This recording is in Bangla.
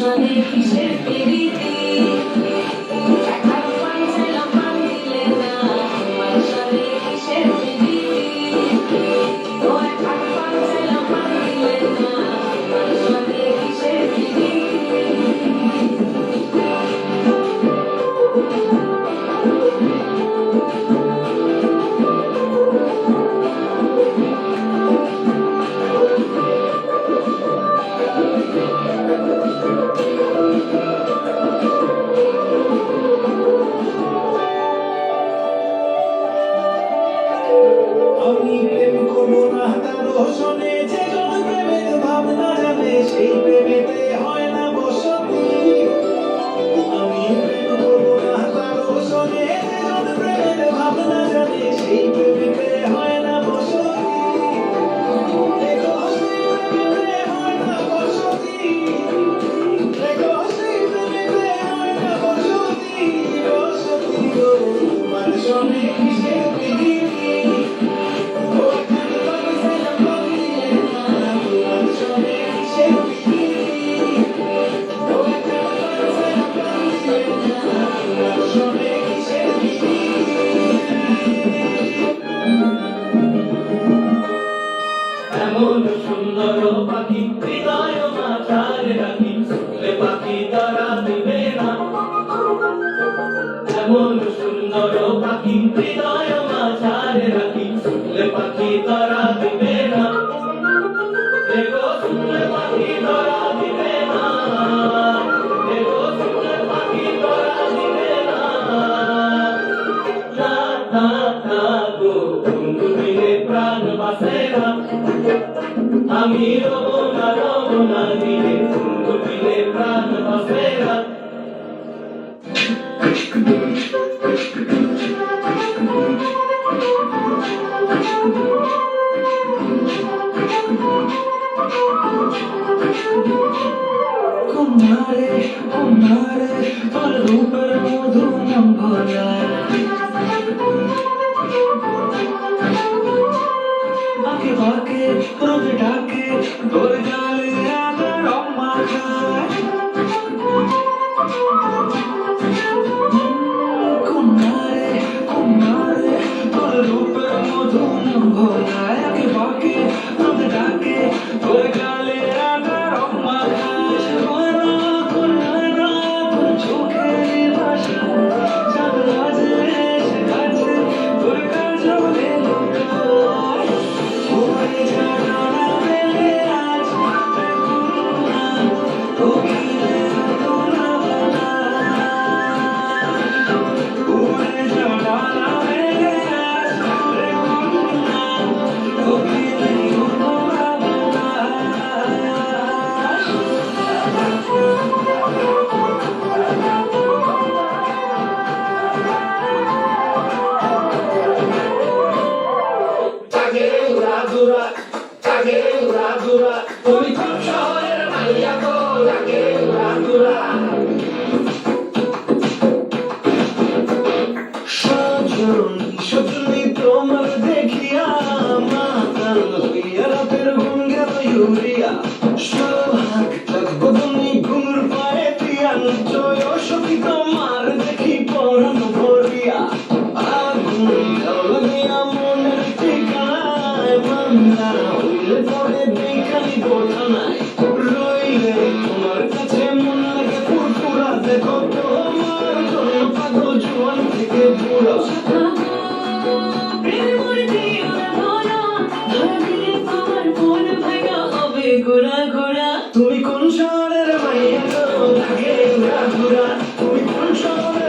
মানুষনে কিসের পিরিতি একার পাঞ্চাইলাম পান দিলে না মানুষনে কিসের পিরিতি ও একার পাঞ্চাইলাম পান দিলে না মানুষনে কিসের পিরিতি আমি প্রেম করবো না তার রোশনে যে জন প্রেমের ভাবনা জানে সেই প্রেমেতে হয় না বসতি আমি প্রেম করবো না তার রোশনে যে জন প্রেমের ভাবনা জানে সেই প্রেমেতে হয় না বসতি দেখো সেই প্রেমেতে হয় না বসতি দেখো সেই প্রেমেতে হয় না বসতি বসতি গো তোমার সনে কিসের প্রীতি এমন সুন্দর পাখি হৃদয় মাঝারে রাখি শুনলে পাখি তারা দিবে না এমন সুন্দর পাখি হৃদয় মাঝারে রাখি শুনলে পাখি তারা দিবে না দেখো শুনলে পাখি তারা দিবে না দেখো শুনলে পাখি তারা দিবে না না না না গো বন্ধু বিনে প্রাণ বাসে না আমি রব না দিলে বন্ধু বিনে প্রাণ বাসে না কুমারে কুমারে তোর রূপের মধু নাম ভোলা আঁকে বাঁকে রোজ ডাকে তোর গালে আমার অম্মা খায় কুমারে কুমারে তোর রূপের মধু নাম ভোলা আঁকে বাঁকে রোজ ডাকে তোর গালে আমার অম্মা খায় তুমি কোন শহরের মাইয়া গো লাগে উড়াদুরা সজনী সজনী তোমার দেখিয়া মাতাল হইয়া রাতের ঘুম গেল ইউরিয়া সোহাগ লাগবো তুমি ঘুমুর পায়ে দিয়া জয় সখী তোমার দেখি পরাণ ভরিয়া আগুন লাগিয়া মনের ঠিকানায় মান্না হইলে পরে দেখানি বোঝা নাই রইলে তোমার কাছে মন লাগে ফুরফুরা দেখো তোমার জন্য পাগল জোয়ান থেকে বুড়ো প্রেমে মরে দিও না ধরা ধরা দিলে আমার মন ভাঙা হবে গোড়া গোড়া তুমি কোন শহরের মাইয়া গো লাগে উড়া ঘুরা তুমি কোন শহরের